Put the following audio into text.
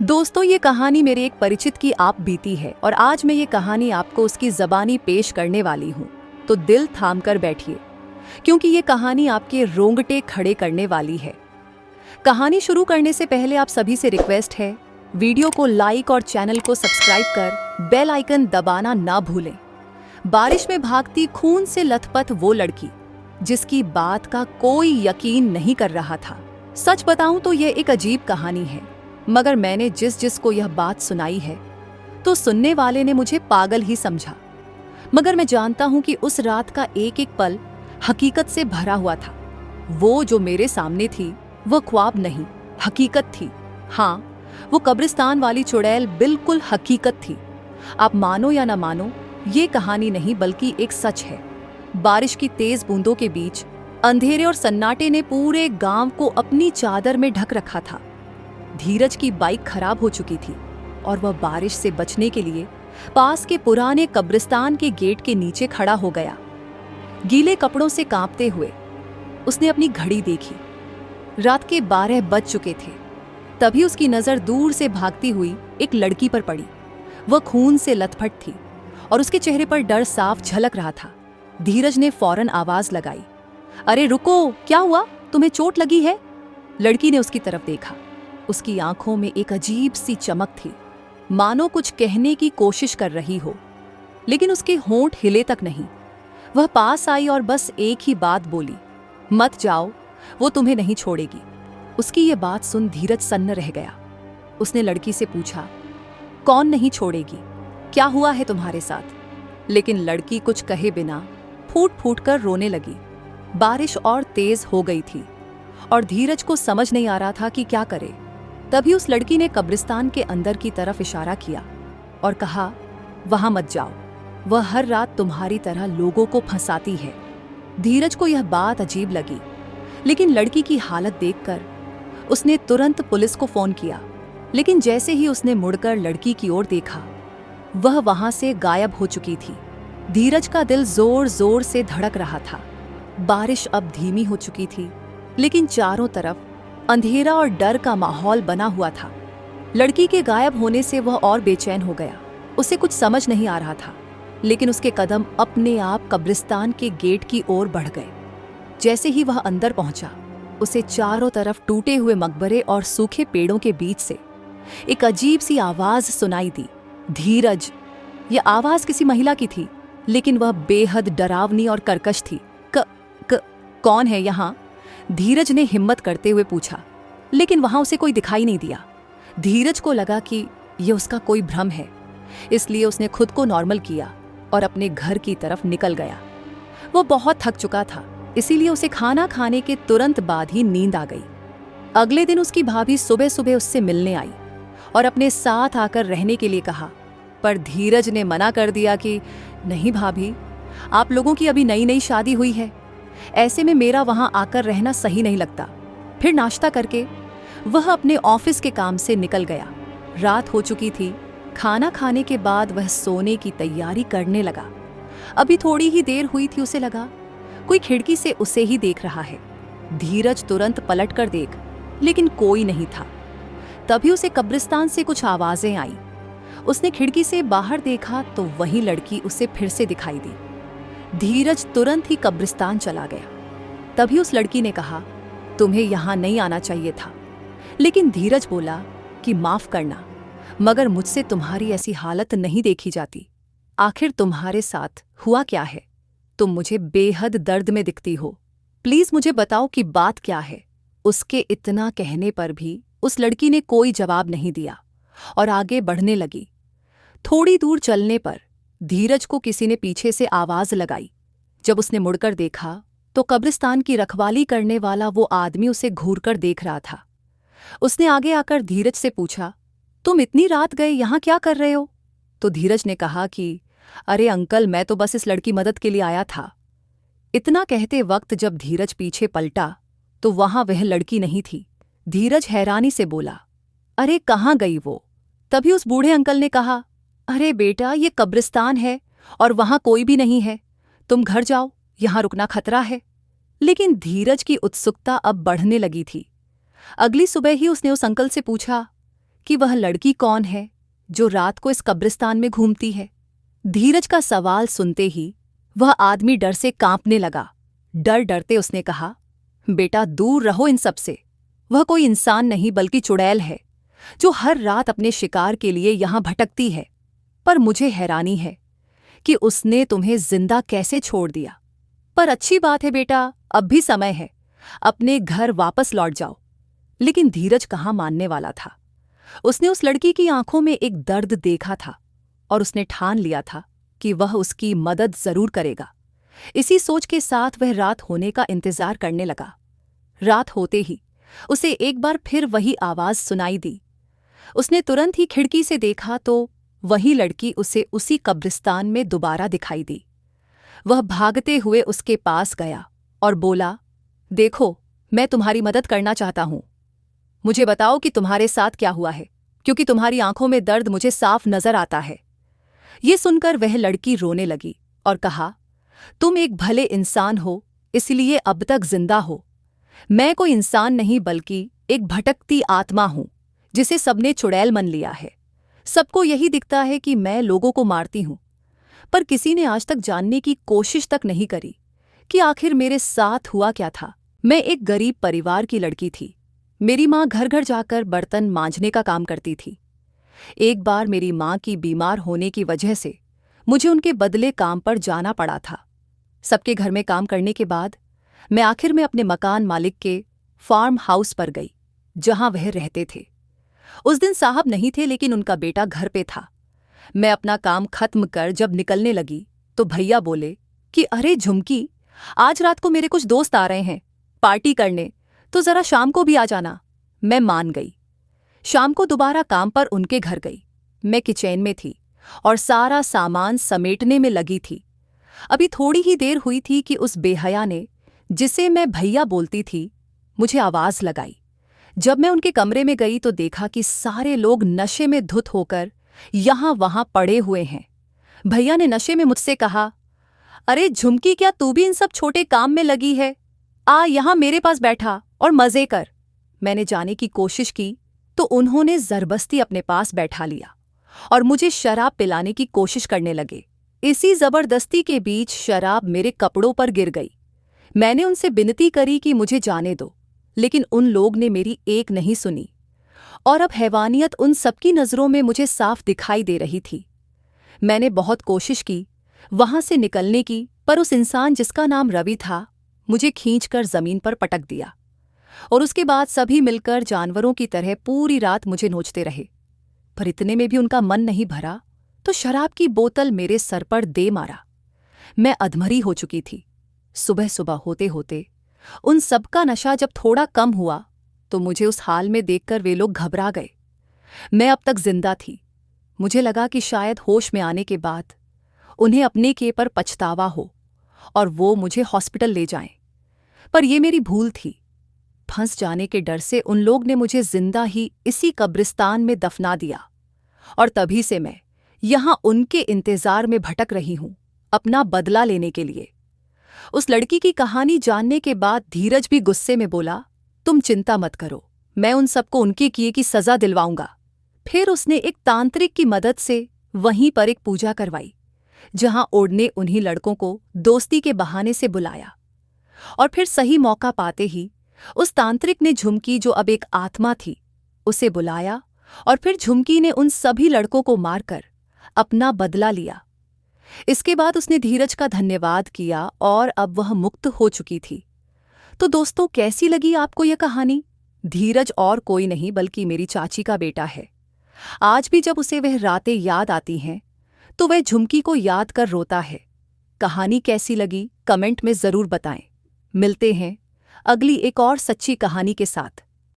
दोस्तों, ये कहानी मेरे एक परिचित की आप बीती है और आज मैं ये कहानी आपको उसकी ज़बानी पेश करने वाली हूँ। तो दिल थाम कर बैठिए, क्योंकि ये कहानी आपके रोंगटे खड़े करने वाली है। कहानी शुरू करने से पहले आप सभी से रिक्वेस्ट है, वीडियो को लाइक और चैनल को सब्सक्राइब कर बेल आइकन दबाना ना भूलें। बारिश में भागती खून से लथपथ वो लड़की, जिसकी बात का कोई यकीन नहीं कर रहा था। सच बताऊं तो ये एक अजीब कहानी है, मगर मैंने जिस को यह बात सुनाई है तो सुनने वाले ने मुझे पागल ही समझा। मगर मैं जानता हूं कि उस रात का एक एक पल हकीकत से भरा हुआ था। वो जो मेरे सामने थी वो ख्वाब नहीं, हकीकत थी। हाँ, वो कब्रिस्तान वाली चुड़ैल बिल्कुल हकीकत थी। आप मानो या ना मानो, ये कहानी नहीं बल्कि एक सच है। बारिश की तेज बूंदों के बीच अंधेरे और सन्नाटे ने पूरे गांव को अपनी चादर में ढक रखा था। धीरज की बाइक खराब हो चुकी थी और वह बारिश से बचने के लिए पास के पुराने कब्रिस्तान के गेट के नीचे खड़ा हो गया। गीले कपड़ों से कांपते हुए उसने अपनी घड़ी देखी। रात के 12 बज चुके थे। तभी उसकी नजर दूर से भागती हुई एक लड़की पर पड़ी। वह खून से लथपथ थी और उसके चेहरे पर डर साफ झलक रहा था। धीरज ने फौरन आवाज लगाई, अरे रुको, क्या हुआ? तुम्हें चोट लगी है? लड़की ने उसकी तरफ देखा। उसकी आंखों में एक अजीब सी चमक थी, मानो कुछ कहने की कोशिश कर रही हो, लेकिन उसके होंठ हिले तक नहीं। वह पास आई और बस एक ही बात बोली, मत जाओ, वो तुम्हें नहीं छोड़ेगी। उसकी ये बात सुन धीरज सन्न रह गया। उसने लड़की से पूछा, कौन नहीं छोड़ेगी? क्या हुआ है तुम्हारे साथ? लेकिन लड़की कुछ कहे बिना फूट फूट कर रोने लगी। बारिश और तेज हो गई थी और धीरज को समझ नहीं आ रहा था कि क्या करे। तभी उस लड़की ने कब्रिस्तान के अंदर की तरफ इशारा किया और कहा, वहां मत जाओ, वह हर रात तुम्हारी तरह लोगों को फंसाती है। धीरज को यह बात अजीब लगी, लेकिन लड़की की हालत देखकर उसने तुरंत पुलिस को फोन किया। लेकिन जैसे ही उसने मुड़कर लड़की की ओर देखा, वह वहां से गायब हो चुकी थी। धीरज का दिल जोर जोर से धड़क रहा था। बारिश अब धीमी हो चुकी थी, लेकिन चारों तरफ अंधेरा और डर का माहौल बना हुआ था। लड़की के गायब होने से वह और बेचैन हो गया। उसे कुछ समझ नहीं आ रहा था, लेकिन उसके कदम अपने आप कब्रिस्तान के गेट की ओर बढ़ गए। जैसे ही वह अंदर पहुंचा, उसे चारों तरफ टूटे हुए मकबरे और सूखे पेड़ों के बीच से एक अजीब सी आवाज सुनाई दी, धीरज। यह आवाज किसी महिला की थी, लेकिन वह बेहद डरावनी और कर्कश थी। कौन है यहाँ? धीरज ने हिम्मत करते हुए पूछा, लेकिन वहां उसे कोई दिखाई नहीं दिया। धीरज को लगा कि यह उसका कोई भ्रम है, इसलिए उसने खुद को नॉर्मल किया और अपने घर की तरफ निकल गया। वो बहुत थक चुका था, इसीलिए उसे खाना खाने के तुरंत बाद ही नींद आ गई। अगले दिन उसकी भाभी सुबह सुबह उससे मिलने आई और अपने साथ आकर रहने के लिए कहा, पर धीरज ने मना कर दिया कि नहीं भाभी, आप लोगों की अभी नई नई शादी हुई है, ऐसे में मेरा वहां आकर रहना सही नहीं लगता। फिर नाश्ता करके वह अपने ऑफिस के काम से निकल गया। रात हो चुकी थी। खाना खाने के बाद वह सोने की तैयारी करने लगा। अभी थोड़ी ही देर हुई थी, उसे लगा कोई खिड़की से उसे ही देख रहा है। धीरज तुरंत पलट कर देख, लेकिन कोई नहीं था। तभी उसे कब्रिस्तान से कुछ आवाजें आई। उसने खिड़की से बाहर देखा तो वही लड़की उसे फिर से दिखाई दी। धीरज तुरंत ही कब्रिस्तान चला गया। तभी उस लड़की ने कहा, तुम्हें यहां नहीं आना चाहिए था। लेकिन धीरज बोला कि माफ करना, मगर मुझसे तुम्हारी ऐसी हालत नहीं देखी जाती। आखिर तुम्हारे साथ हुआ क्या है? तुम मुझे बेहद दर्द में दिखती हो। प्लीज मुझे बताओ कि बात क्या है। उसके इतना कहने पर भी उस लड़की ने कोई जवाब नहीं दिया और आगे बढ़ने लगी। थोड़ी दूर चलने पर धीरज को किसी ने पीछे से आवाज लगाई। जब उसने मुड़कर देखा तो कब्रिस्तान की रखवाली करने वाला वो आदमी उसे घूरकर देख रहा था। उसने आगे आकर धीरज से पूछा, तुम इतनी रात गए यहाँ क्या कर रहे हो? तो धीरज ने कहा कि अरे अंकल, मैं तो बस इस लड़की मदद के लिए आया था। इतना कहते वक्त जब धीरज पीछे पलटा तो वहां वह लड़की नहीं थी। धीरज हैरानी से बोला, अरे कहाँ गई वो? तभी उस बूढ़े अंकल ने कहा, अरे बेटा, ये कब्रिस्तान है और वहां कोई भी नहीं है, तुम घर जाओ, यहां रुकना खतरा है। लेकिन धीरज की उत्सुकता अब बढ़ने लगी थी। अगली सुबह ही उसने उस अंकल से पूछा, कि वह लड़की कौन है जो रात को इस कब्रिस्तान में घूमती है। धीरज का सवाल सुनते ही वह आदमी डर से कांपने लगा। डर डरते उसने कहा, बेटा दूर रहो इन सब से। वह कोई इंसान नहीं बल्कि चुड़ैल है जो हर रात अपने शिकार के लिए यहां भटकती है। पर मुझे हैरानी है कि उसने तुम्हें जिंदा कैसे छोड़ दिया। पर अच्छी बात है बेटा, अब भी समय है, अपने घर वापस लौट जाओ। लेकिन धीरज कहाँ मानने वाला था। उसने उस लड़की की आंखों में एक दर्द देखा था और उसने ठान लिया था कि वह उसकी मदद जरूर करेगा। इसी सोच के साथ वह रात होने का इंतजार करने लगा। रात होते ही उसे एक बार फिर वही आवाज सुनाई दी। उसने तुरंत ही खिड़की से देखा तो वही लड़की उसे उसी कब्रिस्तान में दोबारा दिखाई दी। वह भागते हुए उसके पास गया और बोला, देखो, मैं तुम्हारी मदद करना चाहता हूं। मुझे बताओ कि तुम्हारे साथ क्या हुआ है, क्योंकि तुम्हारी आंखों में दर्द मुझे साफ नजर आता है। ये सुनकर वह लड़की रोने लगी और कहा, तुम एक भले इंसान हो, इसलिए अब तक जिंदा हो। मैं कोई इंसान नहीं बल्कि एक भटकती आत्मा हूं जिसे सबने चुड़ैल मन लिया है। सबको यही दिखता है कि मैं लोगों को मारती हूं, पर किसी ने आज तक जानने की कोशिश तक नहीं करी कि आखिर मेरे साथ हुआ क्या था। मैं एक गरीब परिवार की लड़की थी। मेरी माँ घर घर जाकर बर्तन मांजने का काम करती थी। एक बार मेरी माँ की बीमार होने की वजह से मुझे उनके बदले काम पर जाना पड़ा था। सबके घर में काम करने के बाद मैं आखिर में अपने मकान मालिक के फार्म हाउस पर गई, जहां वह रहते थे। उस दिन साहब नहीं थे, लेकिन उनका बेटा घर पे था। मैं अपना काम खत्म कर जब निकलने लगी तो भैया बोले कि अरे झुमकी, आज रात को मेरे कुछ दोस्त आ रहे हैं पार्टी करने, तो जरा शाम को भी आ जाना। मैं मान गई। शाम को दोबारा काम पर उनके घर गई। मैं किचन में थी और सारा सामान समेटने में लगी थी। अभी थोड़ी ही देर हुई थी कि उस बेहया ने, जिसे मैं भैया बोलती थी, मुझे आवाज लगाई। जब मैं उनके कमरे में गई तो देखा कि सारे लोग नशे में धुत होकर यहां वहां पड़े हुए हैं। भैया ने नशे में मुझसे कहा, अरे झुमकी, क्या तू भी इन सब छोटे काम में लगी है? आ यहां मेरे पास बैठा और मजे कर। मैंने जाने की कोशिश की तो उन्होंने जबरदस्ती अपने पास बैठा लिया और मुझे शराब पिलाने की कोशिश करने लगे। इसी जबरदस्ती के बीच शराब मेरे कपड़ों पर गिर गई। मैंने उनसे विनती करी कि मुझे जाने दो, लेकिन उन लोग ने मेरी एक नहीं सुनी और अब हैवानियत उन सबकी नज़रों में मुझे साफ दिखाई दे रही थी। मैंने बहुत कोशिश की वहां से निकलने की, पर उस इंसान जिसका नाम रवि था मुझे खींचकर जमीन पर पटक दिया और उसके बाद सभी मिलकर जानवरों की तरह पूरी रात मुझे नोचते रहे। पर इतने में भी उनका मन नहीं भरा तो शराब की बोतल मेरे सर पर दे मारा। मैं अधमरी हो चुकी थी। सुबह सुबह होते होते उन सबका नशा जब थोड़ा कम हुआ तो मुझे उस हाल में देखकर वे लोग घबरा गए। मैं अब तक जिंदा थी। मुझे लगा कि शायद होश में आने के बाद उन्हें अपने के पर पछतावा हो और वो मुझे हॉस्पिटल ले जाएं। पर यह मेरी भूल थी। फंस जाने के डर से उन लोग ने मुझे जिंदा ही इसी कब्रिस्तान में दफना दिया और तभी से मैं यहां उनके इंतजार में भटक रही हूं, अपना बदला लेने के लिए। उस लड़की की कहानी जानने के बाद धीरज भी गुस्से में बोला, तुम चिंता मत करो, मैं उन सबको उनके किए की सजा दिलवाऊंगा। फिर उसने एक तांत्रिक की मदद से वहीं पर एक पूजा करवाई, जहां ओढ़ने उन्हीं लड़कों को दोस्ती के बहाने से बुलाया। और फिर सही मौका पाते ही उस तांत्रिक ने झुमकी, जो अब एक आत्मा थी, उसे बुलाया और फिर झुमकी ने उन सभी लड़कों को मारकर अपना बदला लिया। इसके बाद उसने धीरज का धन्यवाद किया और अब वह मुक्त हो चुकी थी। तो दोस्तों, कैसी लगी आपको यह कहानी? धीरज और कोई नहीं बल्कि मेरी चाची का बेटा है। आज भी जब उसे वह रातें याद आती हैं तो वह झुमकी को याद कर रोता है। कहानी कैसी लगी कमेंट में जरूर बताएं। मिलते हैं अगली एक और सच्ची कहानी के साथ।